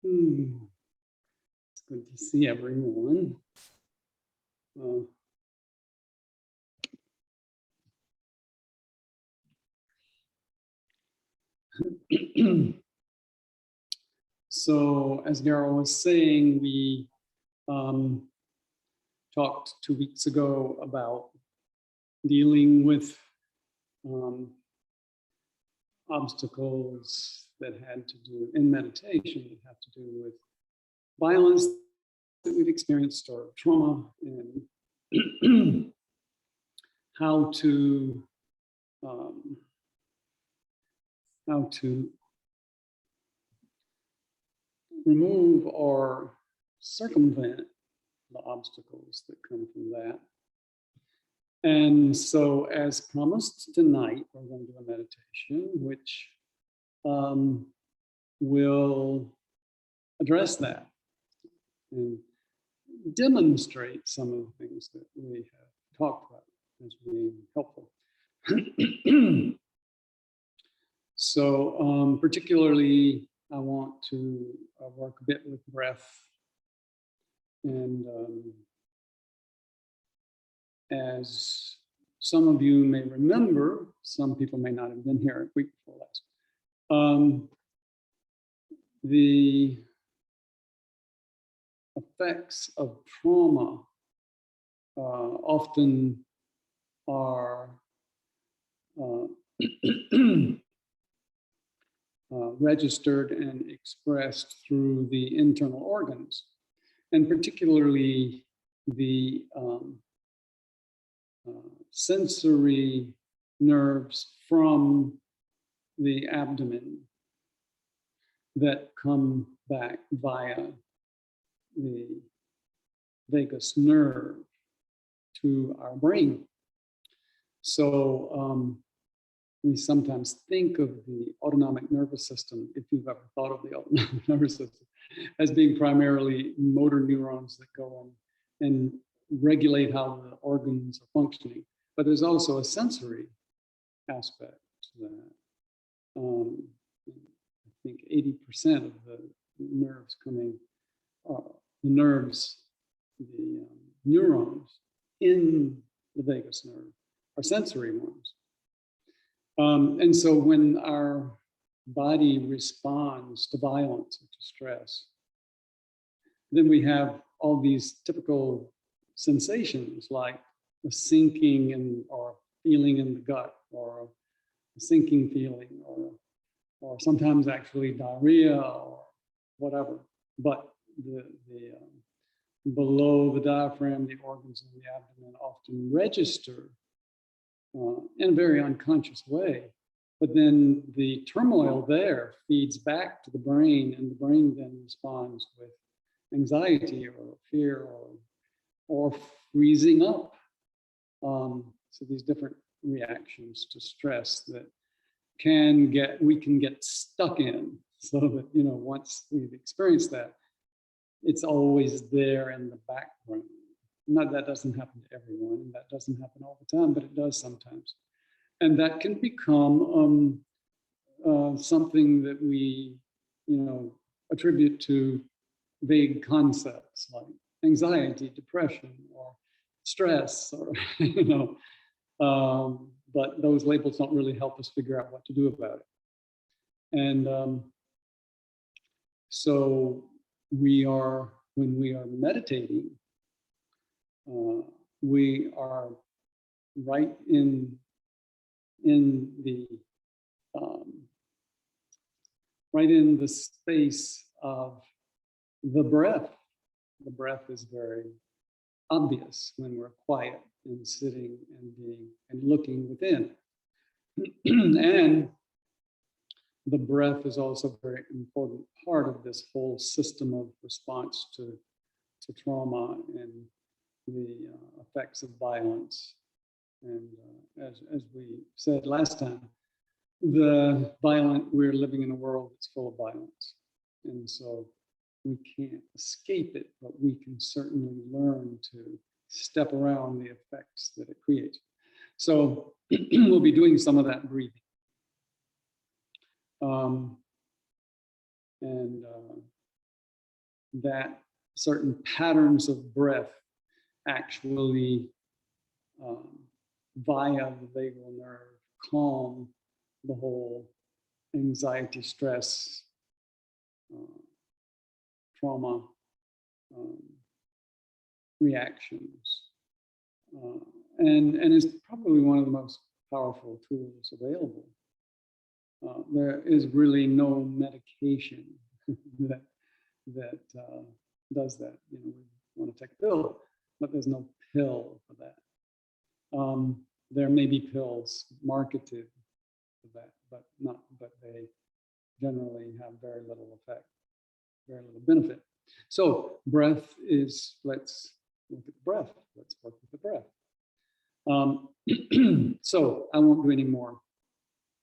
It's good to see everyone. So, as Daryl was saying, we talked 2 weeks ago about dealing with obstacles that had to do in meditation, that have to do with violence that we've experienced or trauma, and how to remove or circumvent the obstacles that come from that. And so, as promised, tonight we're going to do a meditation which will address that and demonstrate some of the things that we have talked about as being helpful. So, particularly, I want to work a bit with breath. And as some of you may remember, some people may not have been here a week before last, the effects of trauma often are registered and expressed through the internal organs, and particularly the sensory nerves from the abdomen that come back via the vagus nerve to our brain. So we sometimes think of the autonomic nervous system, if you've ever thought of the autonomic nervous system, as being primarily motor neurons that go in and regulate how the organs are functioning. But there's also a sensory aspect to that. I think 80% of the nerves coming, the neurons in the vagus nerve are sensory ones. And so when our body responds to violence or to stress, then we have all these typical sensations like a sinking or feeling in the gut, or a sinking feeling, or sometimes actually diarrhea or whatever. But the below the diaphragm, the organs in the abdomen often register in a very unconscious way. But then the turmoil there feeds back to the brain, and the brain then responds with anxiety or fear or freezing up. So these different reactions to stress that we can get stuck in, so that, once we've experienced that, it's always there in the background. Not that doesn't happen to everyone, and that doesn't happen all the time, but it does sometimes. And that can become something that we, attribute to vague concepts like anxiety, depression, or stress, or, but those labels don't really help us figure out what to do about it. And so when we are meditating, we are right in the space of the breath. The breath is very obvious when we're quiet and sitting and being and looking within. And the breath is also a very important part of this whole system of response to trauma and the effects of violence. And as we said last time, we're living in a world that's full of violence. And so we can't escape it, but we can certainly learn to step around the effects that it creates. So we'll be doing some of that breathing. that certain patterns of breath actually, via the vagal nerve, calm the whole anxiety, stress, trauma reactions. And is probably one of the most powerful tools available. There is really no medication that does that. You know, we want to take a pill, but there's no pill for that. There may be pills marketed for that, but they generally have very little effect, very little benefit. So breath is, let's look at the breath. Let's work with the breath. So I won't do any more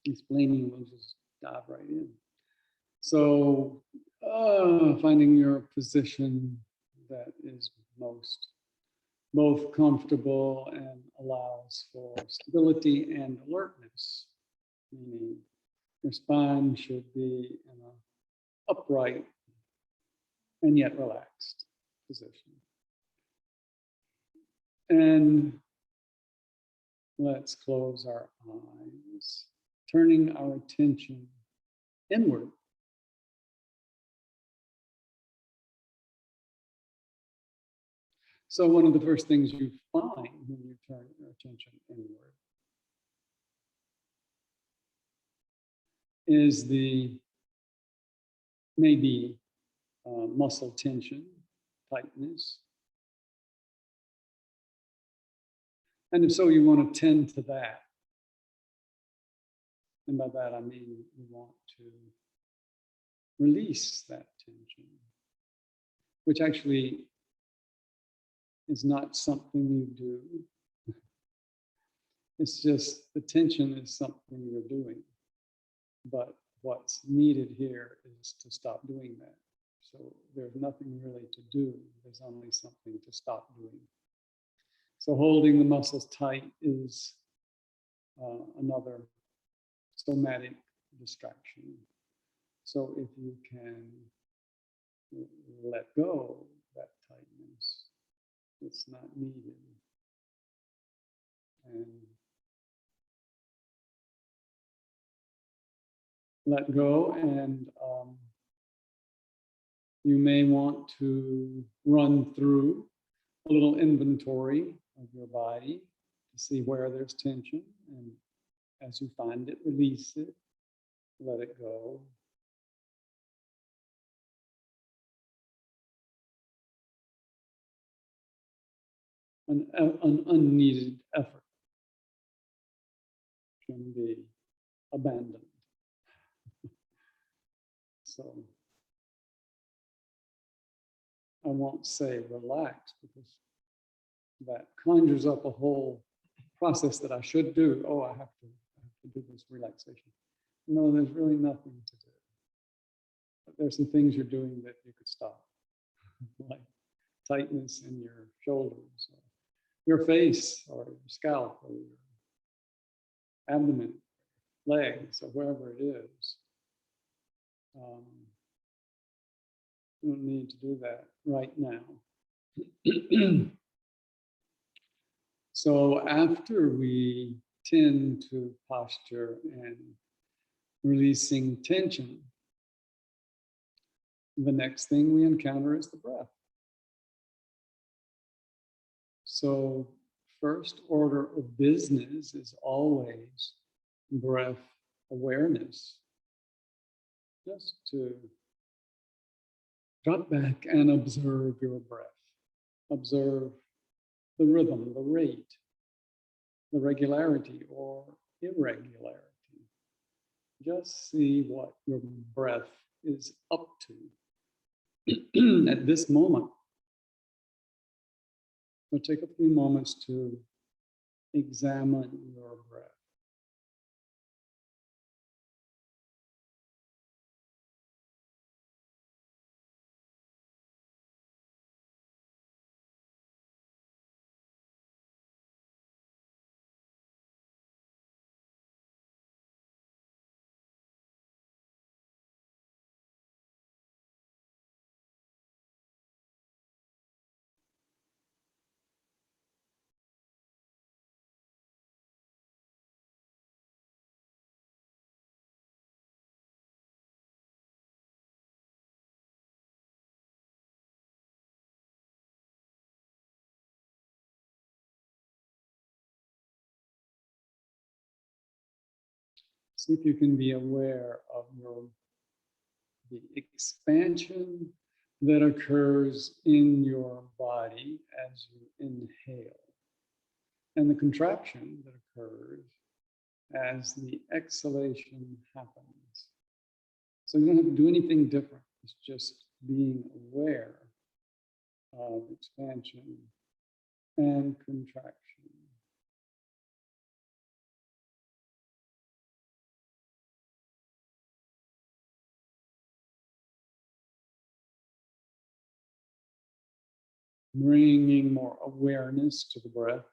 explaining, we'll just dive right in. So finding your position that is most both comfortable and allows for stability and alertness, meaning your spine should be in an upright and yet relaxed position. And let's close our eyes, turning our attention inward. So one of the first things you find when you turn your attention inward is the maybe muscle tension, tightness. And if so, you want to tend to that. And by that, I mean you want to release that tension, which actually is not something you do. It's just the tension is something you're doing. But what's needed here is to stop doing that. So there's nothing really to do. There's only something to stop doing. So holding the muscles tight is another somatic distraction. So if you can let go of that tightness, it's not needed. And let go, and you may want to run through a little inventory of your body to see where there's tension, and as you find it, release it, let it go. An unneeded effort can be abandoned. So I won't say relax, because that conjures up a whole process that I should do. Oh, I have to do this relaxation. No, there's really nothing to do. But there's some things you're doing that you could stop, like tightness in your shoulders, or your face, or your scalp, or your abdomen, legs, or wherever it is. You don't need to do that right now. So after we tend to posture and releasing tension, the next thing we encounter is the breath. So first order of business is always breath awareness. Just to drop back and observe your breath. Observe the rhythm, the rate, the regularity or irregularity. Just see what your breath is up to at this moment. So take a few moments to examine your breath. See if you can be aware of the expansion that occurs in your body as you inhale, and the contraction that occurs as the exhalation happens. So you don't have to do anything different. It's just being aware of expansion and contraction. Bringing more awareness to the breath.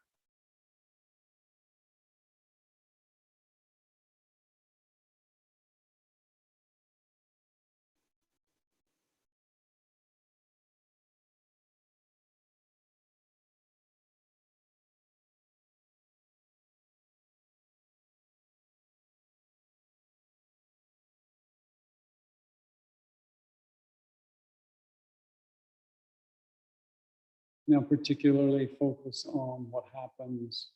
Now, particularly focus on what happens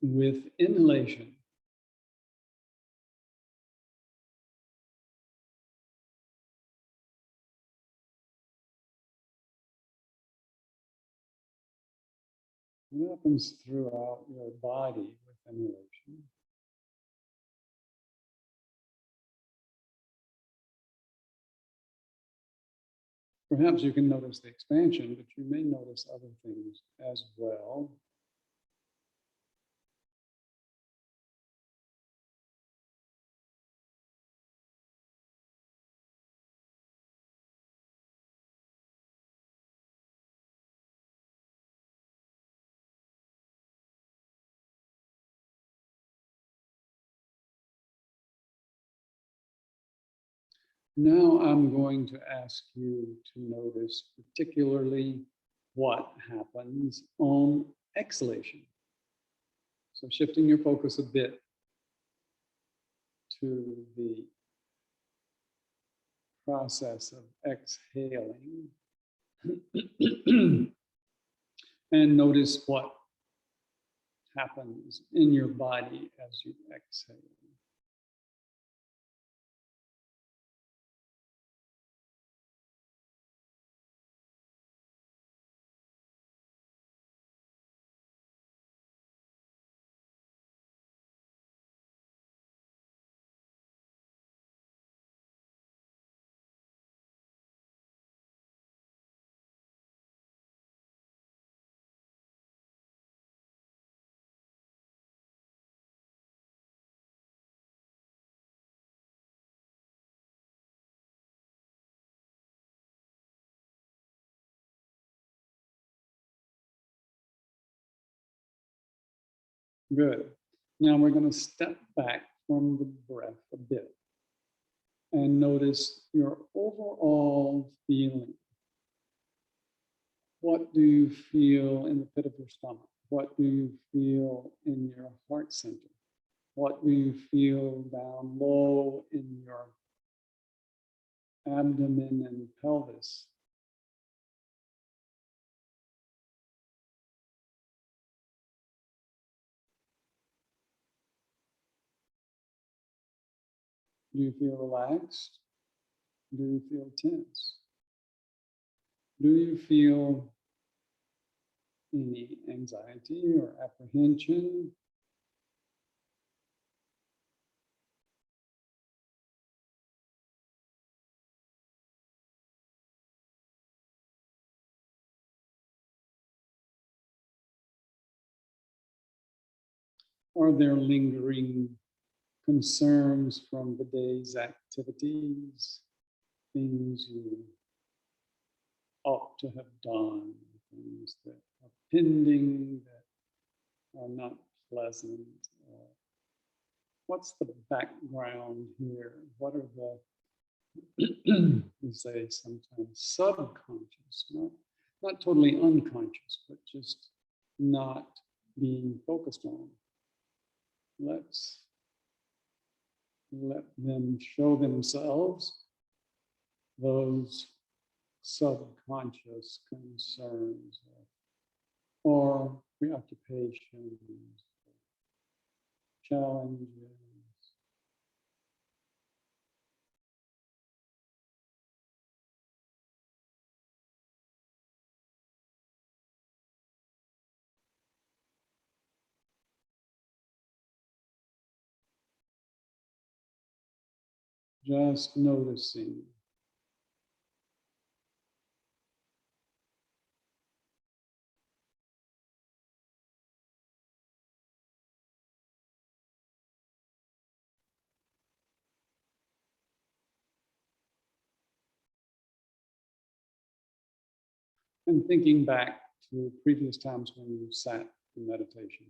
with inhalation. What happens throughout your body with inhalation? Perhaps you can notice the expansion, but you may notice other things as well. Now I'm going to ask you to notice particularly what happens on exhalation. So shifting your focus a bit to the process of exhaling and notice what happens in your body as you exhale. Good. Now we're going to step back from the breath a bit and notice your overall feeling. What do you feel in the pit of your stomach? What do you feel in your heart center? What do you feel down low in your abdomen and pelvis? Do you feel relaxed? Do you feel tense? Do you feel any anxiety or apprehension? Are there lingering concerns from the day's activities, things you ought to have done, things that are pending that are not pleasant? What's the background here? What are the, we say sometimes, subconscious, not totally unconscious, but just not being focused on? Let's let them show themselves, those subconscious concerns or preoccupations, challenges, just noticing. And thinking back to previous times when you sat in meditation,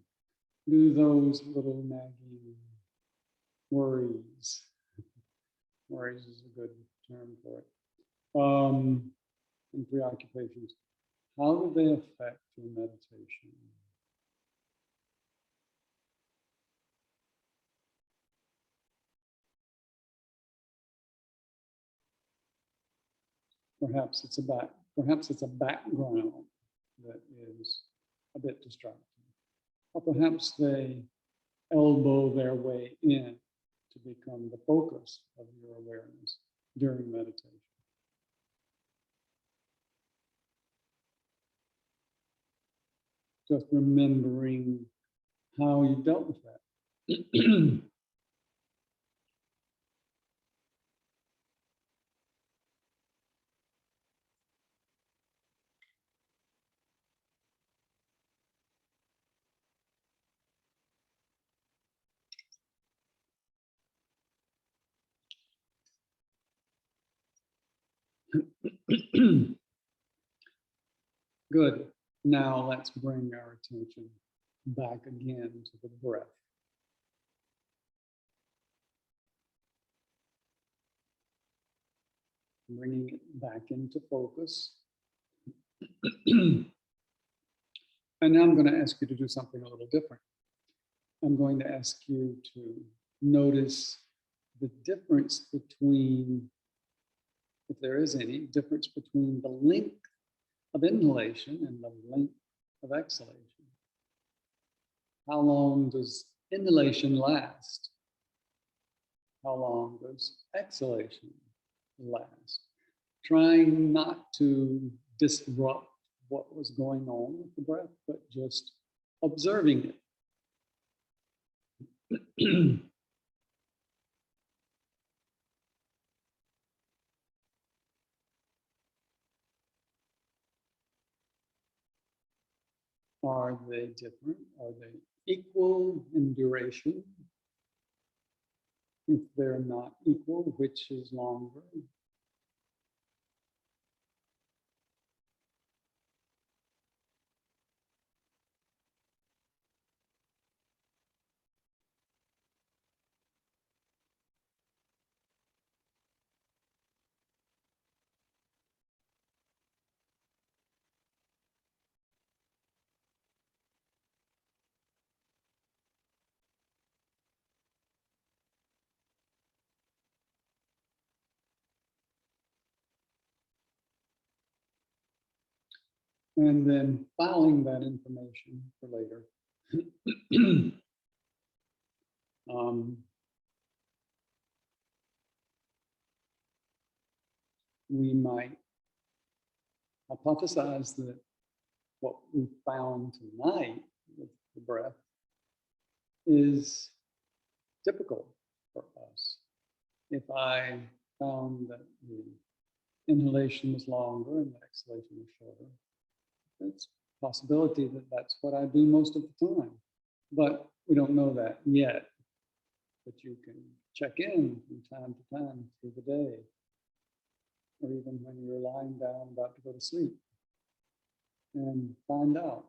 do those little nagging worries. Worries is a good term for it. And preoccupations. How do they affect your meditation? Perhaps it's a background that is a bit distracting. Or perhaps they elbow their way in to become the focus of your awareness during meditation. Just remembering how you dealt with that. Good. Now let's bring our attention back again to the breath. Bringing it back into focus. And now I'm going to ask you to do something a little different. I'm going to ask you to notice the difference between, if there is any difference between the length of inhalation and the length of exhalation. How long does inhalation last? How long does exhalation last? Trying not to disrupt what was going on with the breath, but just observing it. Are they different? Are they equal in duration? If they're not equal, which is longer? And then filing that information for later. We might hypothesize that what we found tonight with the breath is typical for us. If I found that the inhalation was longer and the exhalation was shorter, it's a possibility that that's what I do most of the time. But we don't know that yet. But you can check in from time to time through the day, or even when you're lying down about to go to sleep, and find out.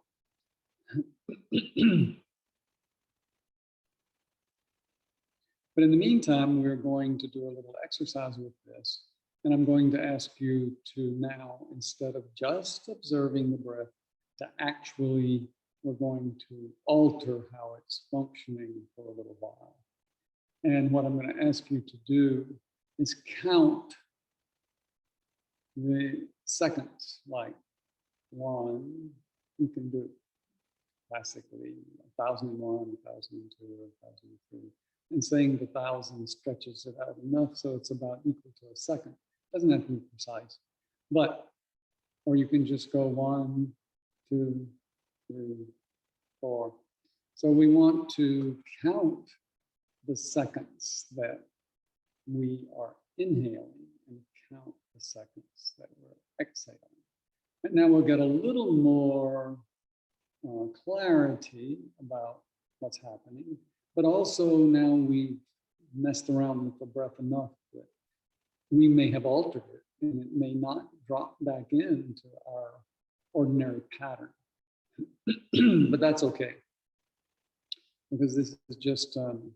But in the meantime, we're going to do a little exercise with this. And I'm going to ask you to now, instead of just observing the breath, to actually, we're going to alter how it's functioning for a little while. And what I'm going to ask you to do is count the seconds, like 1, you can do classically 1001, 1002, 1003. And saying the 1,000 stretches it out enough so it's about equal to a second. Doesn't have to be precise, but, or you can just go 1, 2, 3, 4. So we want to count the seconds that we are inhaling and count the seconds that we're exhaling. And now we'll get a little more clarity about what's happening, but also now we've messed around with the breath enough that we may have altered it and it may not drop back into our ordinary pattern. But that's okay, because this is just an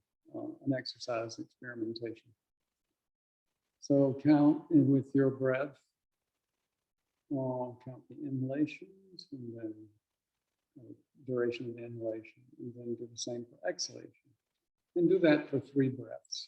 exercise experimentation. So count with your breath. Count the inhalations and then duration of the inhalation, and then do the same for exhalation. And do that for 3 breaths.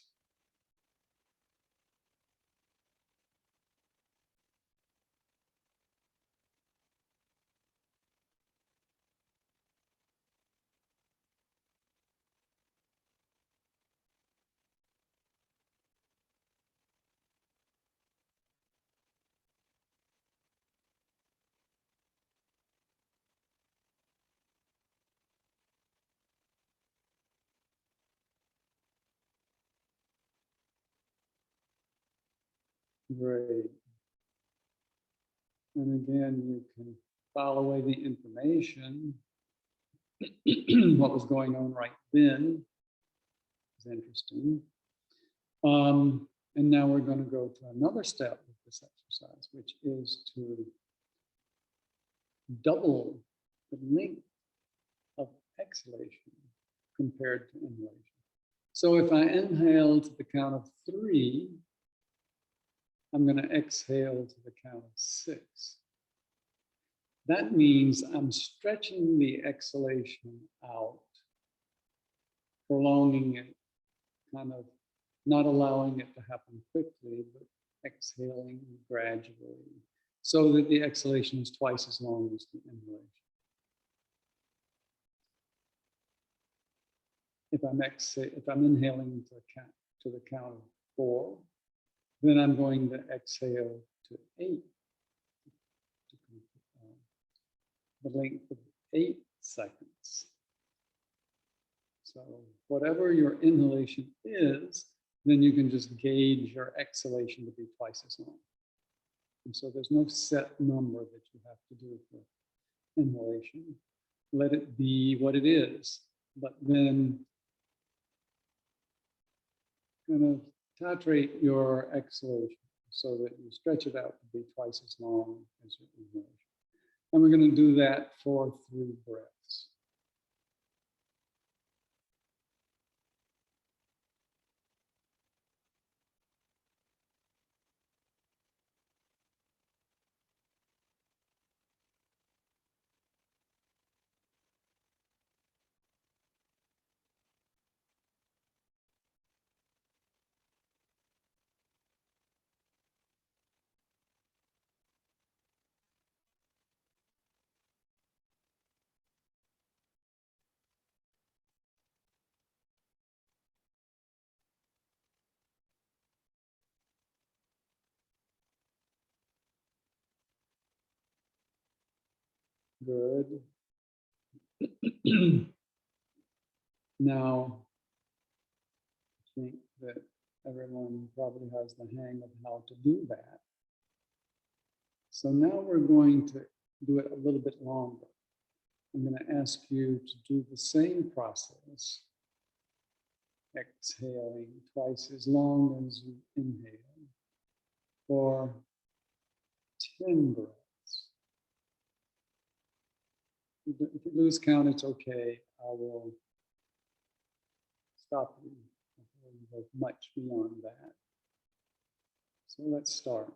Great. And again, you can file away the information. What was going on right then is interesting. And now we're going to go to another step with this exercise, which is to double the length of exhalation compared to inhalation. So if I inhale to the count of 3, I'm going to exhale to the count of 6. That means I'm stretching the exhalation out, prolonging it, kind of not allowing it to happen quickly, but exhaling gradually, so that the exhalation is twice as long as the inhalation. If I'm inhaling to the count of 4, then I'm going to exhale to 8. The length of 8 seconds. So whatever your inhalation is, then you can just gauge your exhalation to be twice as long. And so there's no set number that you have to do for inhalation. Let it be what it is, but then kind of titrate your exhalation so that you stretch it out to be twice as long as your inhalation. And we're going to do that for 3 breaths. Good. Now, I think that everyone probably has the hang of how to do that. So now we're going to do it a little bit longer. I'm going to ask you to do the same process, exhaling twice as long as you inhale for 10 breaths. If you lose count, it's okay. I will stop you before you go much beyond that. So let's start.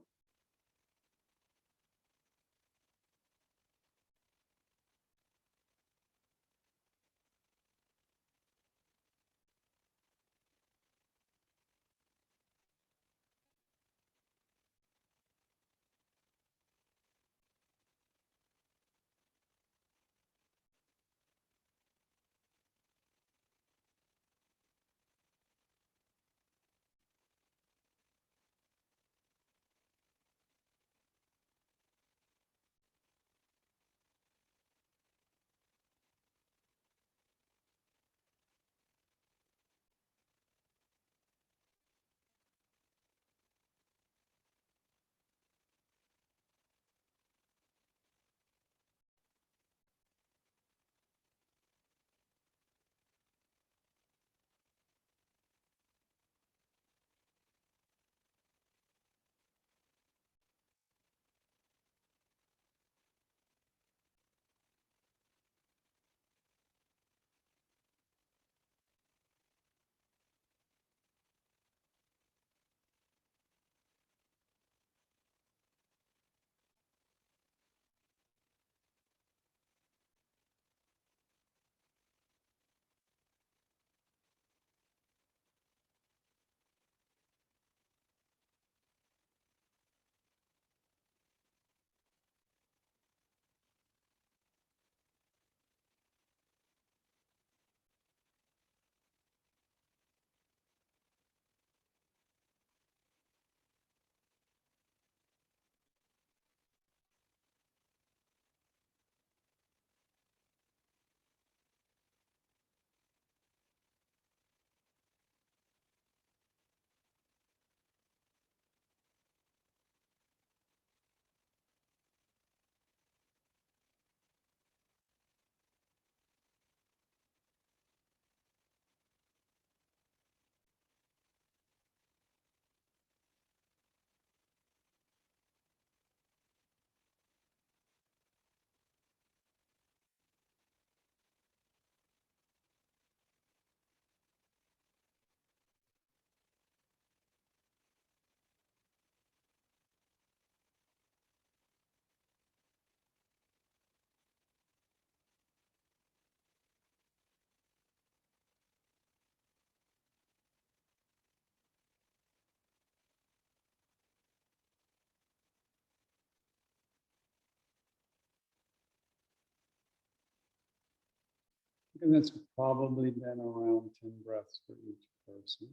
And that's probably been around 10 breaths for each person.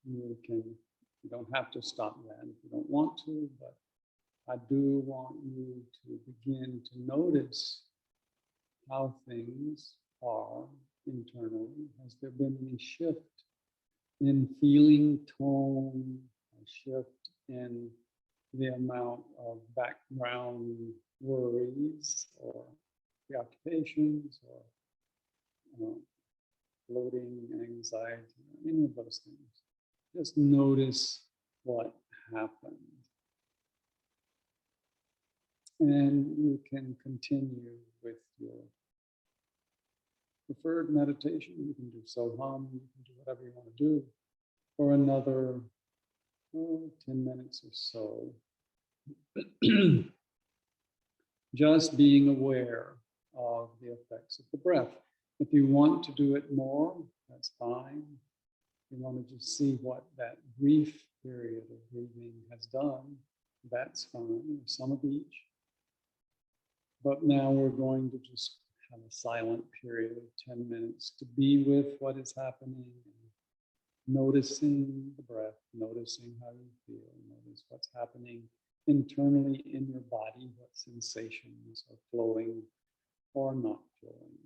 You don't have to stop that if you don't want to, but I do want you to begin to notice how things are internally. Has there been any shift in feeling tone, a shift in the amount of background worries or preoccupations or bloating, anxiety, any of those things? Just notice what happened. And you can continue with your preferred meditation. You can do Soham, you can do whatever you want to do for another 10 minutes or so. Just being aware of the effects of the breath. If you want to do it more, that's fine. You want to just see what that brief period of breathing has done, that's fine, some of each. But now we're going to just have a silent period of 10 minutes to be with what is happening, noticing the breath, noticing how you feel, notice what's happening internally in your body, what sensations are flowing or not flowing.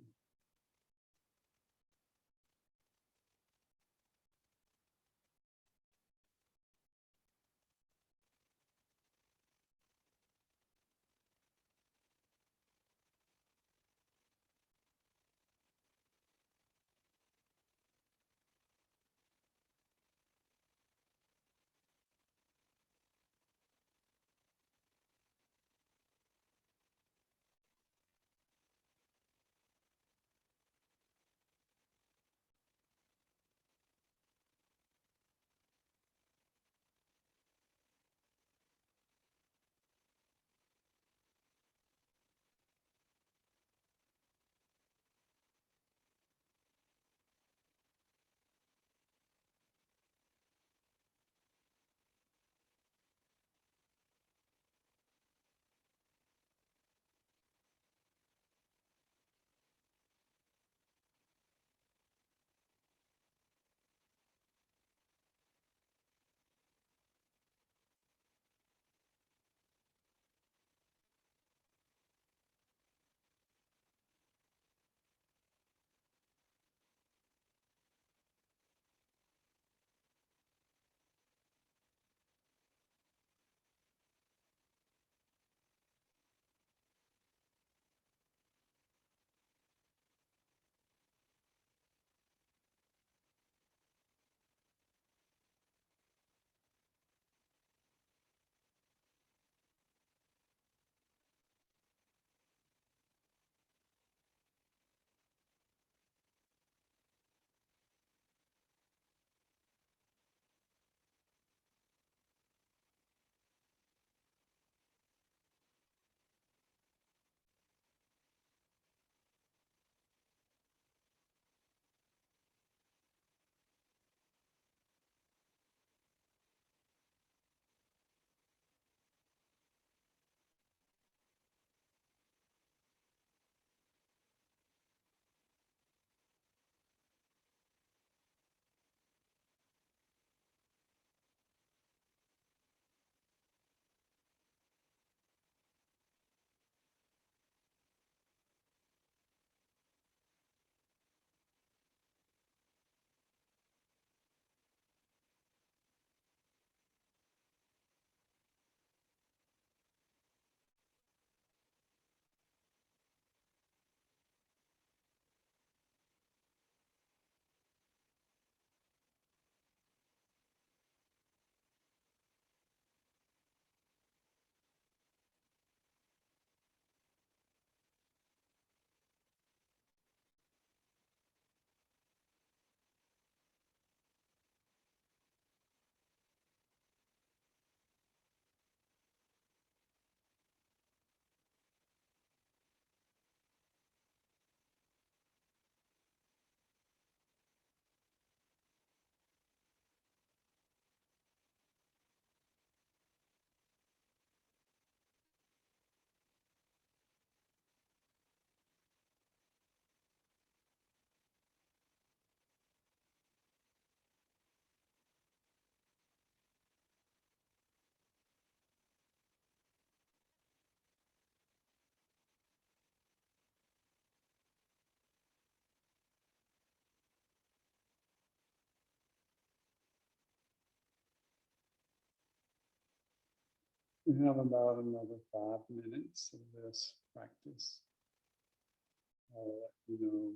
We have about another 5 minutes of this practice. I'll let you know.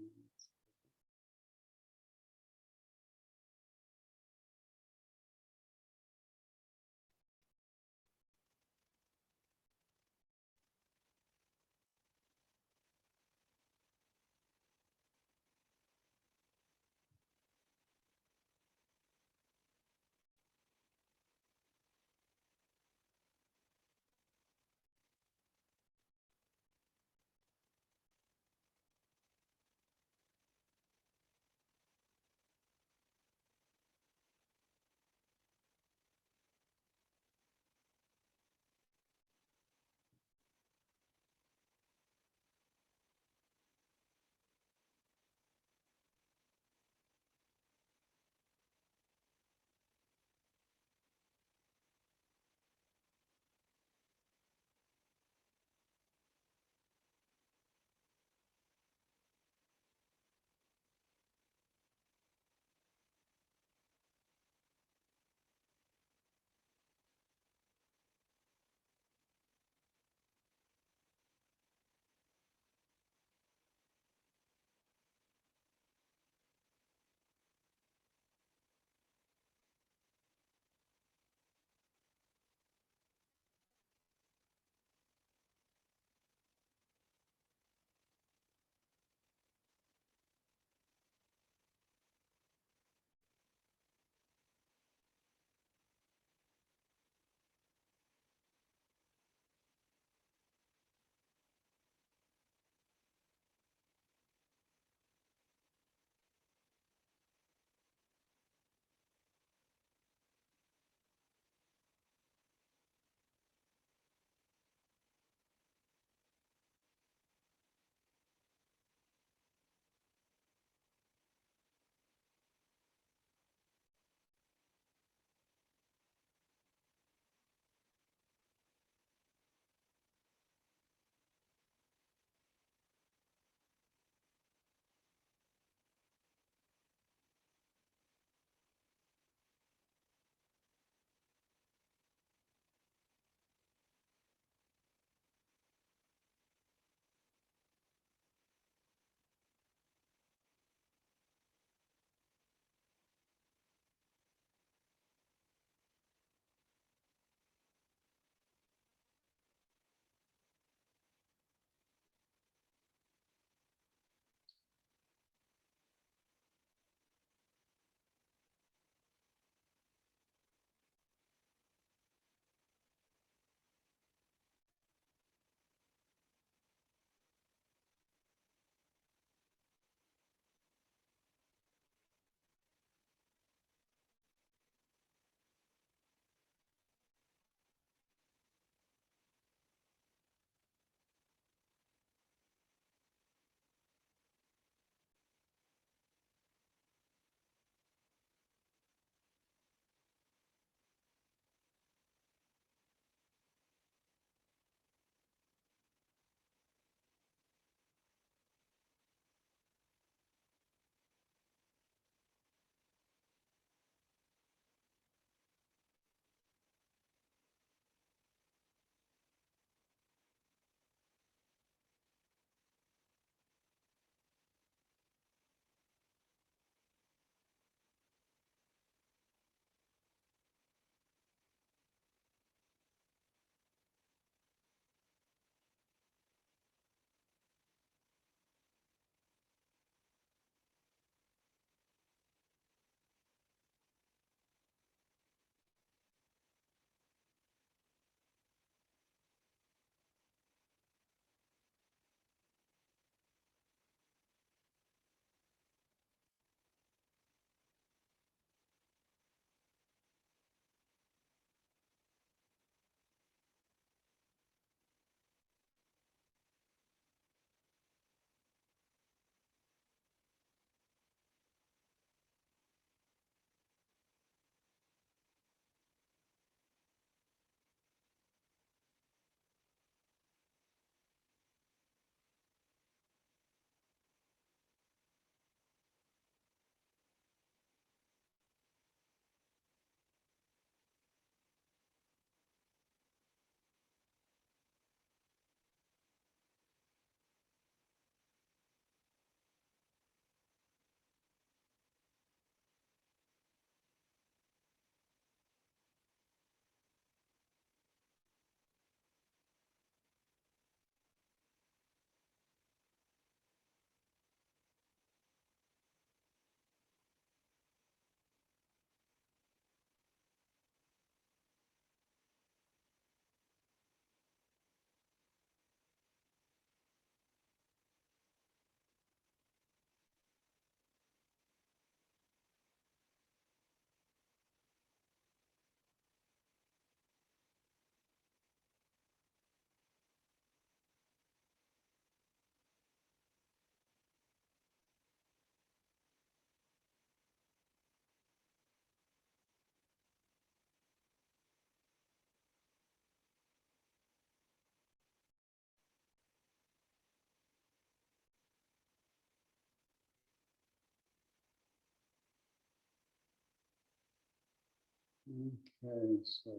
Okay, so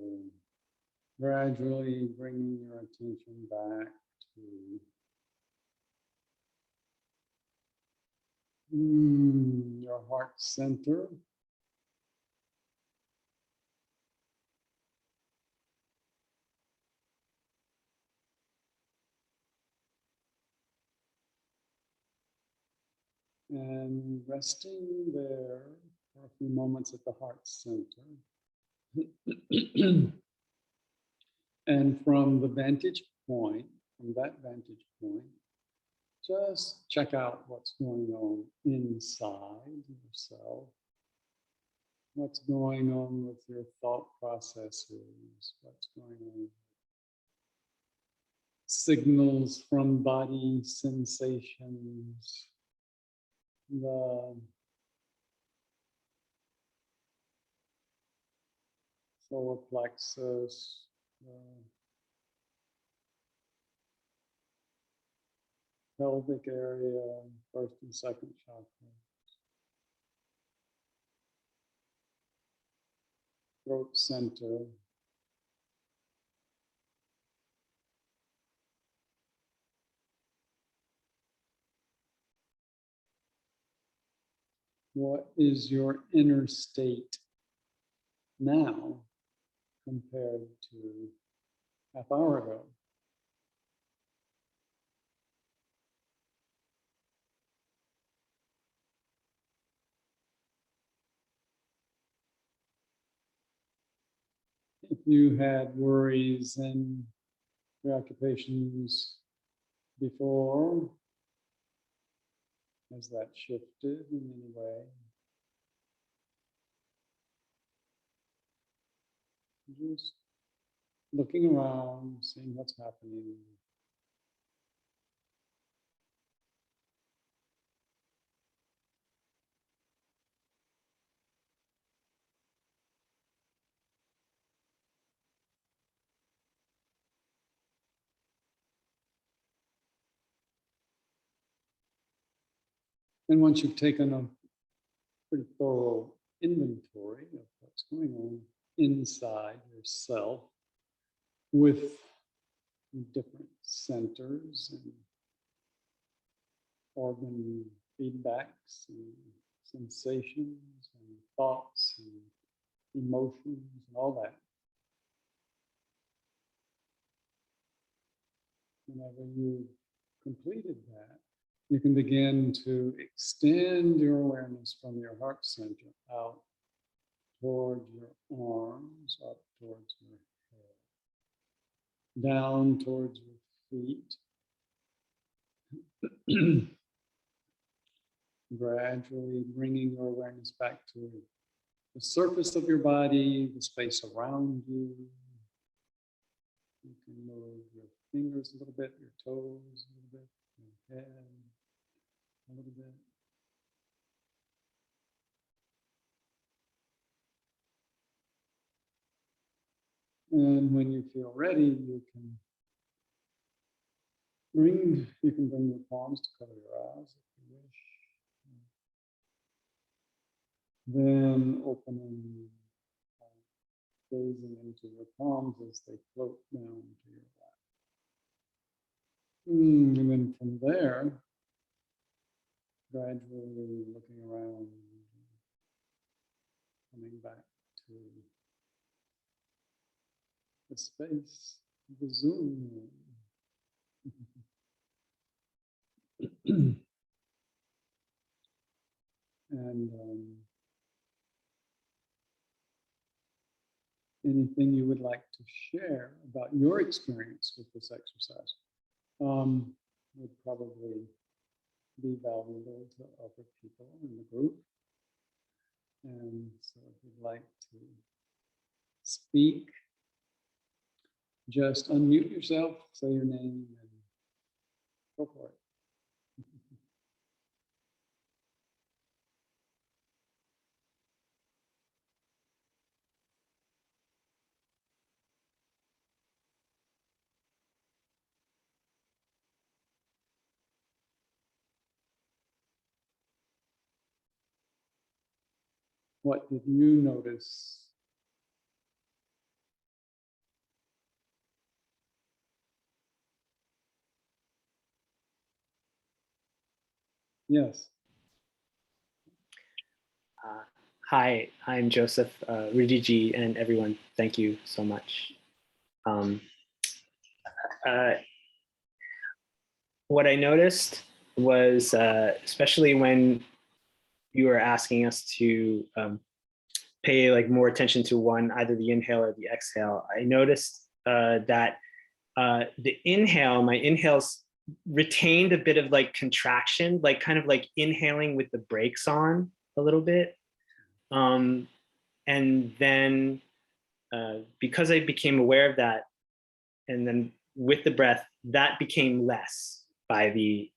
gradually bringing your attention back to your heart center. And resting there for a few moments at the heart center. And from the vantage point, from that vantage point, just check out what's going on inside yourself. What's going on with your thought processes? What's going on? Signals from body sensations, the solar plexus, the pelvic area, first and second chakra, throat center, what is your inner state now compared to half hour ago? If you had worries and preoccupations before, has that shifted in any way? Just looking around, seeing what's happening. And once you've taken a pretty thorough inventory of what's going on inside yourself with different centers and organ feedbacks and sensations and thoughts and emotions and all that. Whenever you've completed that, you can begin to extend your awareness from your heart center out towards your arms, up towards your head, down towards your feet. Gradually bringing your awareness back to the surface of your body, the space around you. You can move your fingers a little bit, your toes a little bit, your head a little bit. And when you feel ready, you can bring your palms to cover your eyes if you wish. Then opening, gazing into your palms as they float down to your lap. And then from there, gradually looking around, coming back to the space, the Zoom room. And anything you would like to share about your experience with this exercise would probably be valuable to other people in the group. And so if you'd like to speak, just unmute yourself, say your name, and go for it. What did you notice Yes. Hi, I'm Joseph, Rudyji, and everyone. Thank you so much. Uh, what I noticed was, especially when you were asking us to pay like more attention to one, either the inhale or the exhale, I noticed that the inhale, my inhales retained a bit of like contraction, like kind of like inhaling with the brakes on a little bit. And then because I became aware of that, and then with the breath, that became less by the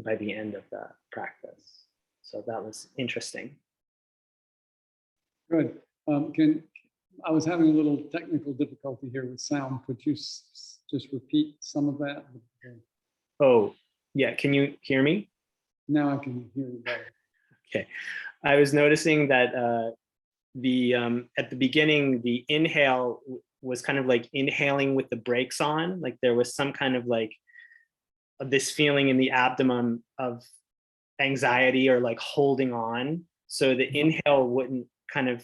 end of the practice. So that was interesting. Good. I was having a little technical difficulty here with sound. Could you just repeat some of that? Oh, yeah. Can you hear me? Now I can hear you better. Okay. I was noticing that at the beginning, the inhale was kind of like inhaling with the brakes on. Like there was some kind of like this feeling in the abdomen of anxiety or like holding on. So the inhale wouldn't kind of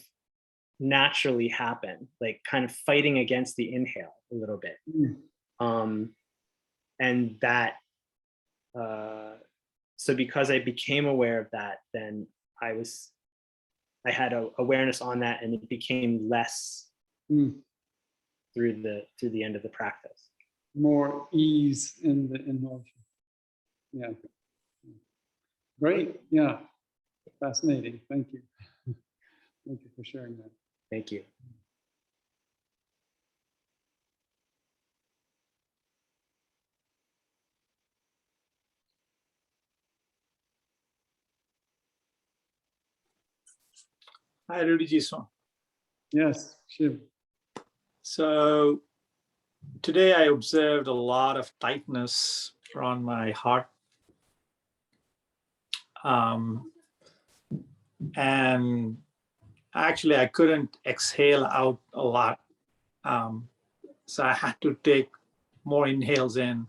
naturally happen, like kind of fighting against the inhale a little bit. And that, so because I became aware of that, then I had a awareness on that, and it became less through the end of the practice. More ease in the motion. Yeah. Great. Yeah. Fascinating. Thank you. Thank you for sharing that. Thank you. Hi, Rudyji Sunday. Yes, Shiv. So today I observed a lot of tightness around my heart. And actually I couldn't exhale out a lot. So I had to take more inhales in,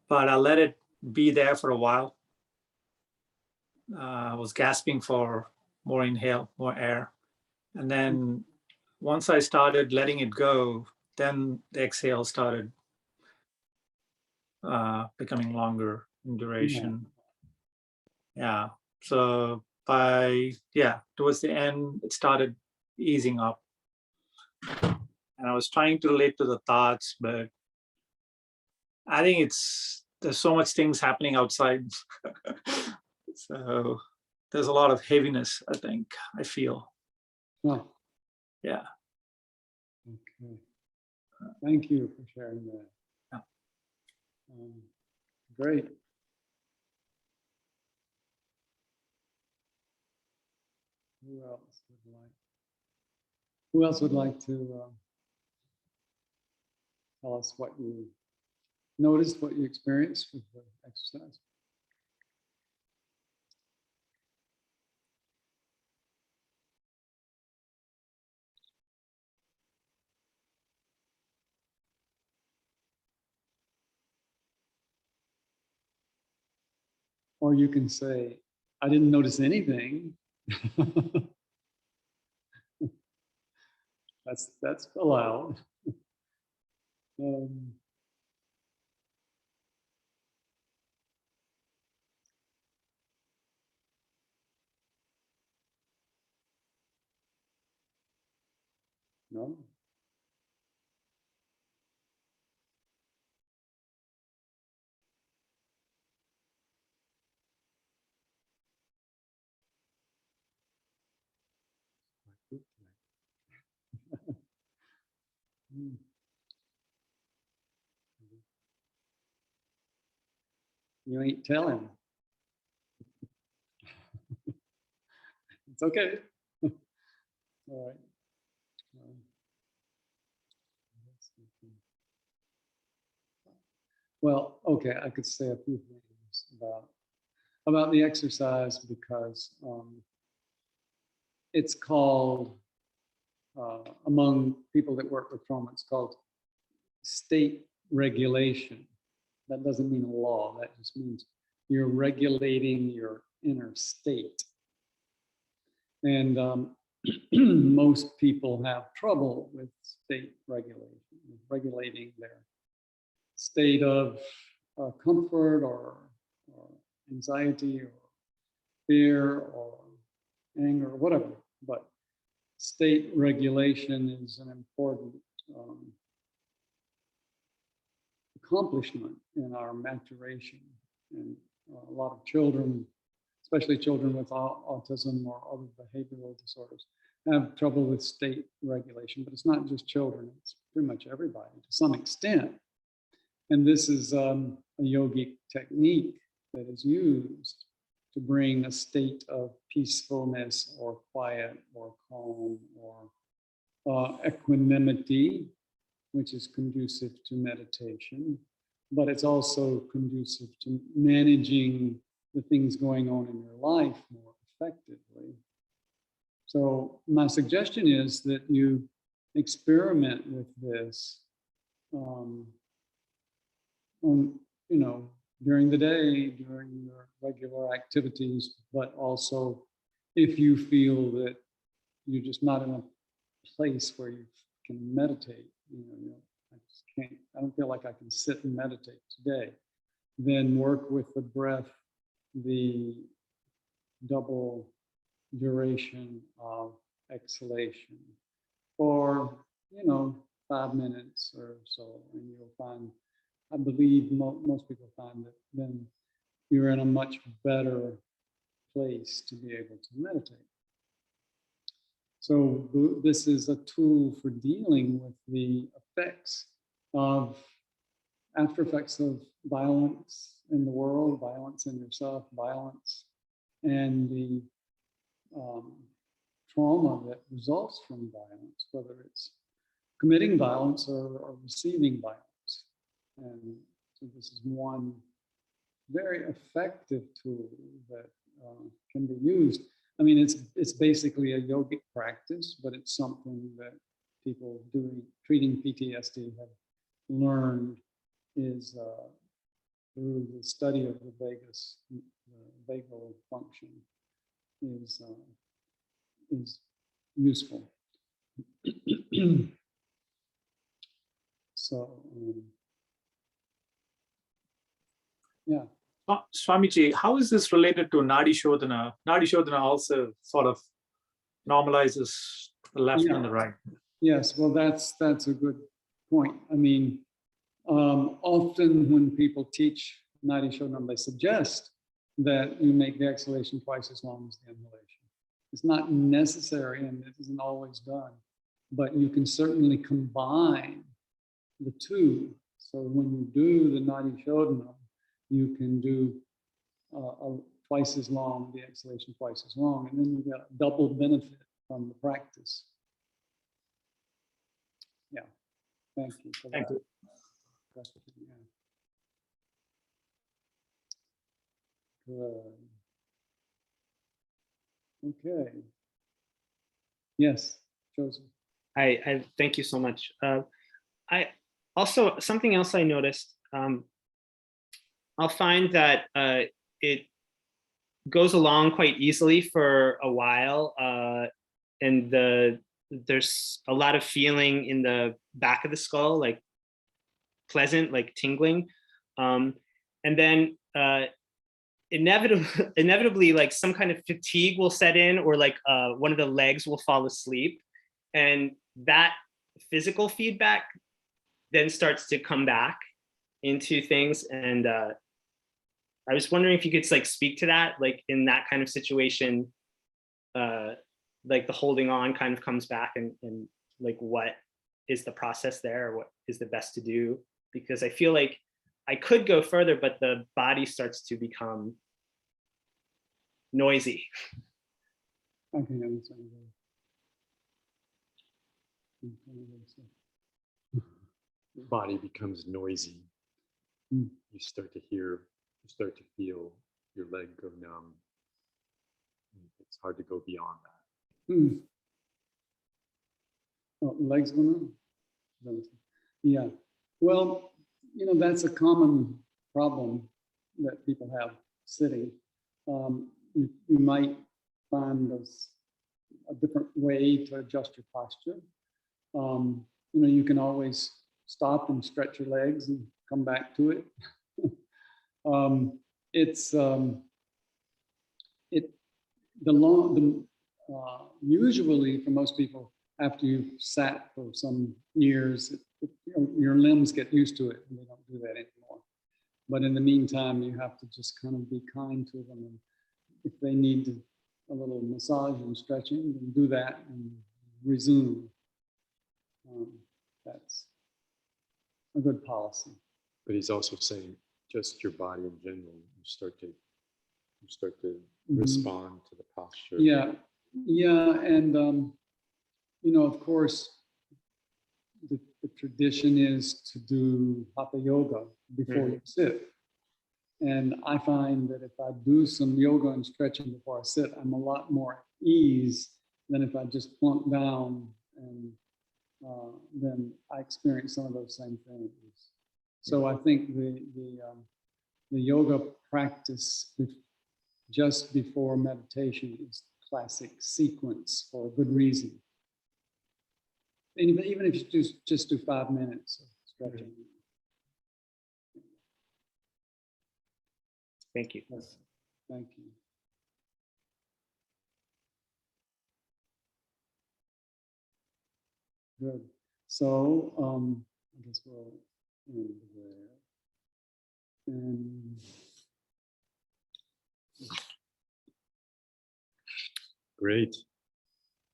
but I let it be there for a while. I was gasping for more inhale, more air. And then once I started letting it go, then the exhale started becoming longer in duration. Yeah. So towards the end, it started easing up. And I was trying to relate to the thoughts, but I think there's so much things happening outside. So there's a lot of heaviness, I feel. Oh. Yeah. Okay. Thank you for sharing that. Yeah. Great. Who else would like to tell us what you noticed, what you experienced with the exercise? Or you can say, I didn't notice anything. That's allowed. No. You ain't telling. It's okay. All right. Well, okay, I could say a few things about the exercise because it's called, among people that work with trauma, it's called state regulation. That doesn't mean a law, that just means you're regulating your inner state. And most people have trouble with state regulation, with regulating their state of comfort or anxiety or fear or anger or whatever. But state regulation is an important accomplishment in our maturation. And a lot of children, especially children with autism or other behavioral disorders, have trouble with state regulation. But it's not just children, it's pretty much everybody to some extent. And this is a yogic technique that is used to bring a state of peacefulness or quiet or calm or equanimity, which is conducive to meditation, but it's also conducive to managing the things going on in your life more effectively. So my suggestion is that you experiment with this during the day, during your regular activities, but also if you feel that you're just not in a place where you can meditate, I just can't, I don't feel like I can sit and meditate today, then work with the breath, the double duration of exhalation for, 5 minutes or so, and you'll find, I believe most people find that then you're in a much better place to be able to meditate. So this is a tool for dealing with the effects of, after effects of violence in the world, violence in yourself, violence, and the trauma that results from violence, whether it's committing violence or receiving violence. And so this is one very effective tool that can be used. I mean, it's basically a yogic practice, but it's something that people treating PTSD have learned is through the study of the vagal function is useful. So, yeah. Swamiji, how is this related to Nadi Shodhana? Nadi Shodhana also sort of normalizes the left and the right. Yes, well, that's a good point. I mean, often when people teach Nadi Shodhana, they suggest that you make the exhalation twice as long as the inhalation. It's not necessary, and it isn't always done, but you can certainly combine the two. So when you do the Nadi Shodhana, you can do twice as long, the exhalation twice as long, and then you get a double benefit from the practice. Yeah, thank you for that. Thank you. Good. Okay. Yes, Joseph. I thank you so much. I also, something else I noticed, I'll find that it goes along quite easily for a while, and there's a lot of feeling in the back of the skull, like pleasant, like tingling, and then inevitably, like some kind of fatigue will set in, or like one of the legs will fall asleep, and that physical feedback then starts to come back into things. And I was wondering if you could like speak to that, like in that kind of situation, like the holding on kind of comes back, and like what is the process there, or what is the best to do? Because I feel like I could go further, but the body starts to become noisy. I can understand that. The body becomes noisy. Mm. You start to feel your leg go numb. It's hard to go beyond that. Mm. Oh, legs go numb? Yeah. Well, that's a common problem that people have. sitting. You might find a different way to adjust your posture. You can always stop and stretch your legs and come back to it. Usually for most people, after you've sat for some years, your limbs get used to it and they don't do that anymore. But in the meantime, you have to just kind of be kind to them. And if they need a little massage and stretching, then do that and resume. That's a good policy. But he's also saying just your body in general, you start to respond to the posture. Yeah, and of course, the tradition is to do hatha yoga before you sit. And I find that if I do some yoga and stretching before I sit, I'm a lot more at ease than if I just plunk down, and then I experience some of those same things. So I think the yoga practice just before meditation is classic sequence for a good reason. And even if you just do 5 minutes of stretching. Thank you. Yes, thank you. Good. So I guess we'll end there. And Great.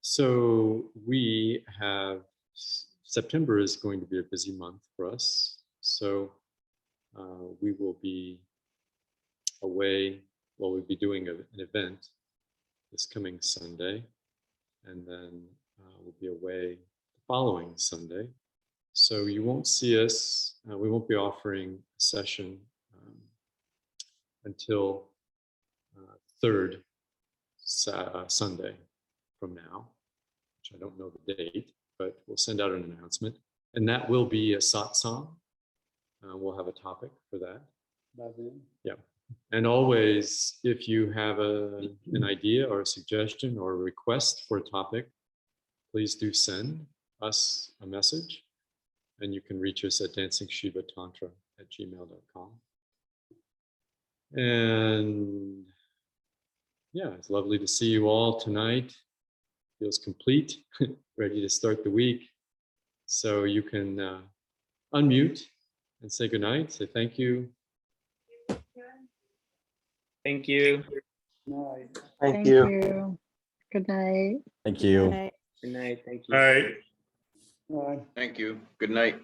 So we have, September is going to be a busy month for us. So we will be away, we'll be doing an event this coming Sunday, and then we'll be away the following Sunday. So you won't see us, we won't be offering a session until third Sunday from now, which I don't know the date, but we'll send out an announcement. And that will be a satsang. We'll have a topic for that. by then. Yeah. And always, if you have an idea or a suggestion or a request for a topic, please do send us a message. And you can reach us at dancingshivatantra@gmail.com. And yeah, it's lovely to see you all tonight. Feels complete, ready to start the week. So you can unmute and say goodnight, say thank you. Thank you. Night. Thank you. Good night. Thank you. Good night. Thank you. All right. Bye. Thank you. Good night.